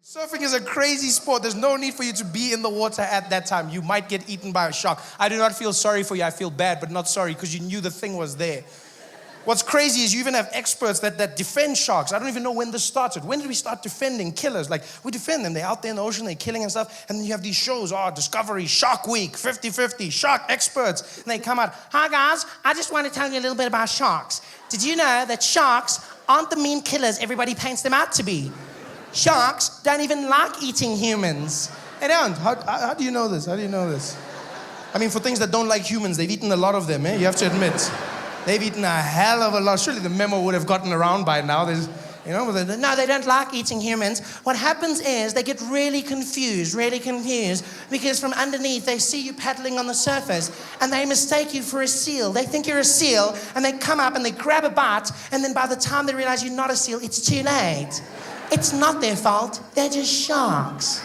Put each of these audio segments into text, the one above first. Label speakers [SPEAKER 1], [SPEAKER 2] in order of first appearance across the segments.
[SPEAKER 1] Surfing is a crazy sport. There's no need for you to be in the water at that time. You might get eaten by a shark. I do not feel sorry for you. I feel bad, but not sorry because you knew the thing was there. What's crazy is you even have experts that defend sharks. I don't even know when this started. When did we start defending killers? Like, we defend them. They're out there in the ocean, they're killing and stuff. And then you have these shows, Discovery, Shark Week, 50-50, shark experts. And they come out, hi guys, I just want to tell you a little bit about sharks. Did you know that sharks aren't the mean killers everybody paints them out to be? Sharks don't even like eating humans. They don't. How do you know this? How do you know this? I mean, for things that don't like humans, they've eaten a lot of them, You have to admit. They've eaten a hell of a lot. Surely the memo would have gotten around by now. No, they don't like eating humans. What happens is they get really confused, because from underneath they see you paddling on the surface and they mistake you for a seal. They think you're a seal and they come up and they grab a bite, and then by the time they realize you're not a seal, it's too late. It's not their fault. They're just sharks.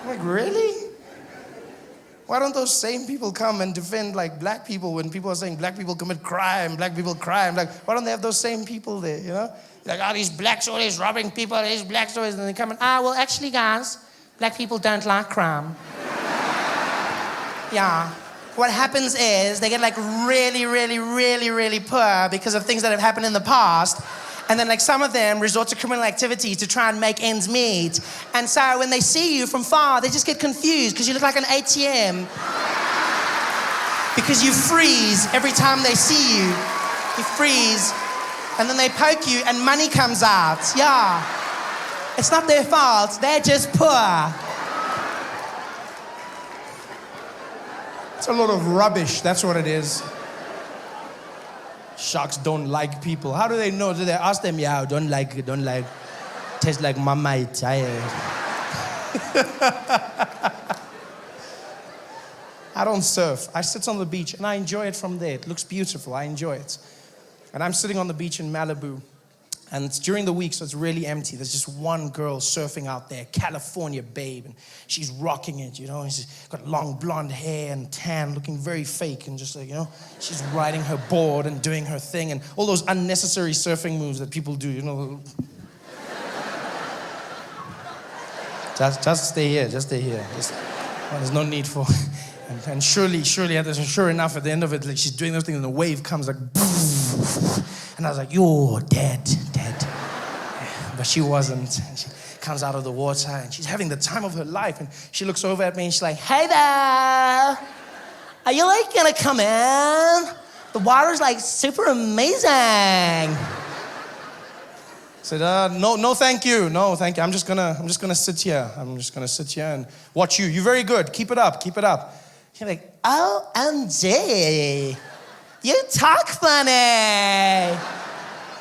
[SPEAKER 1] I'm like, really? Why don't those same people come and defend like black people when people are saying black people commit crime, black people crime? Like, why don't they have those same people there, Like, these blacks always robbing people, these blacks always, and they come and, well, actually, guys, black people don't like crime. Yeah. What happens is they get like really poor because of things that have happened in the past. And then like some of them resort to criminal activity to try and make ends meet. And so when they see you from far, they just get confused because you look like an ATM. Because you freeze every time they see you. You freeze. And then they poke you and money comes out. Yeah. It's not their fault. They're just poor. It's a lot of rubbish. That's what it is. Sharks don't like people. How do they know? Do they ask them? Yeah, don't like. Tastes like mama tired. I don't surf. I sit on the beach and I enjoy it from there. It looks beautiful. I enjoy it. And I'm sitting on the beach in Malibu. And it's during the week, so it's really empty. There's just one girl surfing out there, California babe, and she's rocking it, And she's got long blonde hair and tan, looking very fake, and just like, she's riding her board and doing her thing, and all those unnecessary surfing moves that people do, Just stay here, there's no need for. And surely, sure enough, at the end of it, like she's doing those things, and the wave comes like, and I was like, you're dead. But she wasn't. And she comes out of the water and she's having the time of her life. And she looks over at me and she's like, hey there, are you like gonna come in? The water's like super amazing. I said, no, thank you. No, thank you. I'm just gonna sit here. I'm just gonna sit here and watch you. You're very good. Keep it up. She's like, OMG, you talk funny.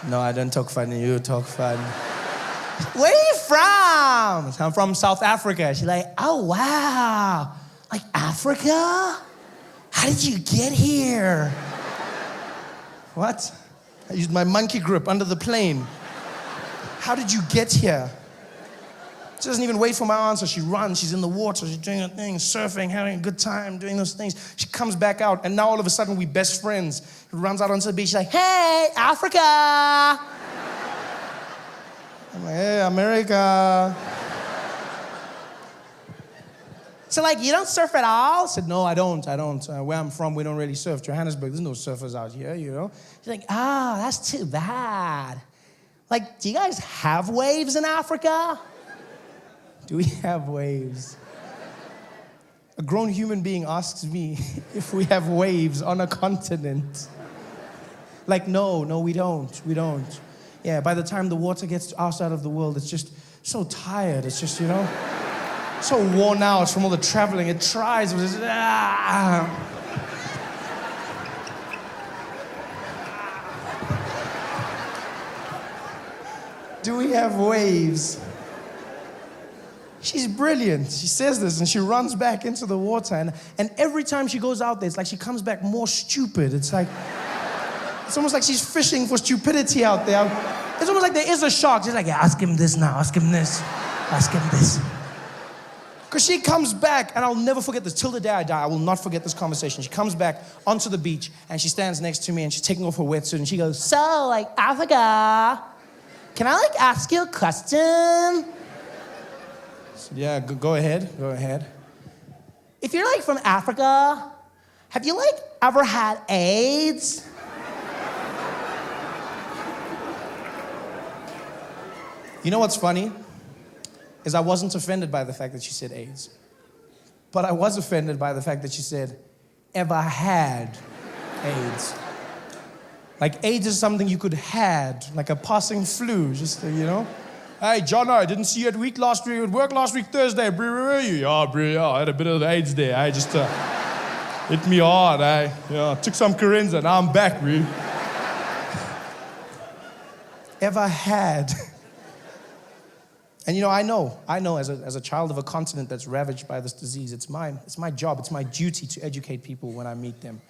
[SPEAKER 1] No, I don't talk funny. You talk funny. Where are you from? I'm from South Africa. She's like, oh, wow. Like Africa? How did you get here? What? I used my monkey grip under the plane. How did you get here? She doesn't even wait for my answer. She runs. She's in the water. She's doing her thing, surfing, having a good time, doing those things. She comes back out, and now all of a sudden we're best friends. She runs out onto the beach. She's like, hey, Africa. I'm like, hey, America. So like, you don't surf at all? I said, no, I don't. Where I'm from, we don't really surf. Johannesburg, there's no surfers out here, She's like, that's too bad. Like, do you guys have waves in Africa? Do we have waves? A grown human being asks me if we have waves on a continent. Like, no, we don't. Yeah, by the time the water gets to our side of the world, it's just so tired. It's just, so worn out from all the traveling. It tries, but it's, Do we have waves? She's brilliant. She says this and she runs back into the water, and every time she goes out there, it's like she comes back more stupid. It's almost like she's fishing for stupidity out there. It's almost like there is a shark. She's like, yeah, ask him this now, ask him this. Because she comes back, and I'll never forget this. Till the day I die, I will not forget this conversation. She comes back onto the beach, and she stands next to me, and she's taking off her wetsuit, and she goes, so, like, Africa, can I, like, ask you a question? Yeah, go ahead, go ahead.
[SPEAKER 2] If you're like from Africa, have you like ever had AIDS?
[SPEAKER 1] You know what's funny? Is I wasn't offended by the fact that she said AIDS. But I was offended by the fact that she said, ever had AIDS. Like AIDS is something you could had, like a passing flu, just, you know? Hey, John, I didn't see you at work last week Thursday. Brie, where were you? Yeah, Brie, yeah, I had a bit of AIDS there. I just hit me hard. Took some Corinza. Now I'm back, Brie. Ever had. And you know, I know as a child of a continent that's ravaged by this disease, it's my job, it's my duty to educate people when I meet them.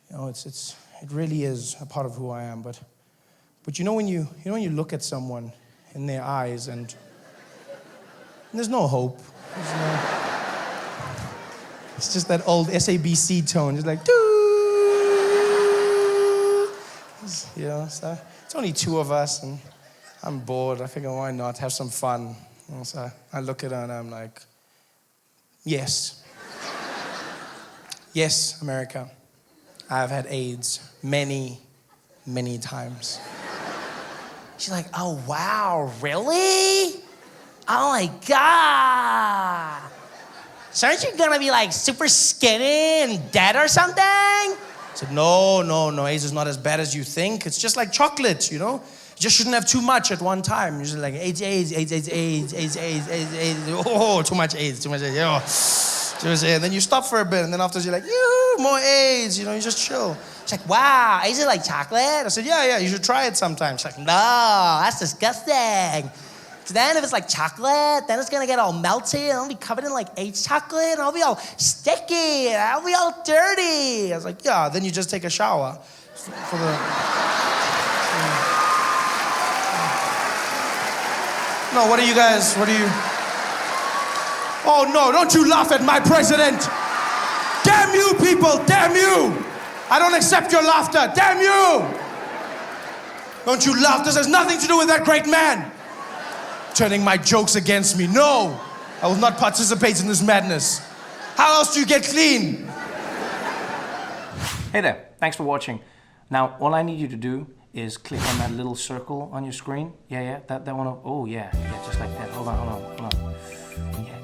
[SPEAKER 1] You know, it really is a part of who I am. But you know when you look at someone in their eyes and there's no hope. It's just that old SABC tone. It's like, doo. You know, so it's only two of us and I'm bored. I figure, why not have some fun? And so I look at her and I'm like, yes. Yes, America. I've had AIDS many, many times.
[SPEAKER 2] She's like, oh, wow, really? Oh, my God. So aren't you gonna be like super skinny and dead or something?
[SPEAKER 1] I said, no, AIDS is not as bad as you think. It's just like chocolate, you know? You just shouldn't have too much at one time. You're just like, AIDS. Oh, too much AIDS. Oh. And then you stop for a bit, and then after you're like, more AIDS, you know, you just chill.
[SPEAKER 2] She's like, wow, is it like chocolate?
[SPEAKER 1] I said, yeah, you should try it sometime. She's like,
[SPEAKER 2] No, that's disgusting. So then if it's like chocolate, then it's gonna get all melty, and I'll be covered in like AIDS chocolate, and I'll be all sticky, and I'll be all dirty.
[SPEAKER 1] I was like, yeah, then you just take a shower for the... No, what do you... Oh no, don't you laugh at my president! Damn you people, damn you! I don't accept your laughter, damn you! Don't you laugh, this has nothing to do with that great man! Turning my jokes against me, no! I will not participate in this madness. How else do you get clean?
[SPEAKER 3] Hey there, thanks for watching. Now, all I need you to do is click on that little circle on your screen. Yeah, that one. Oh, yeah, just like that. Hold on. Yeah.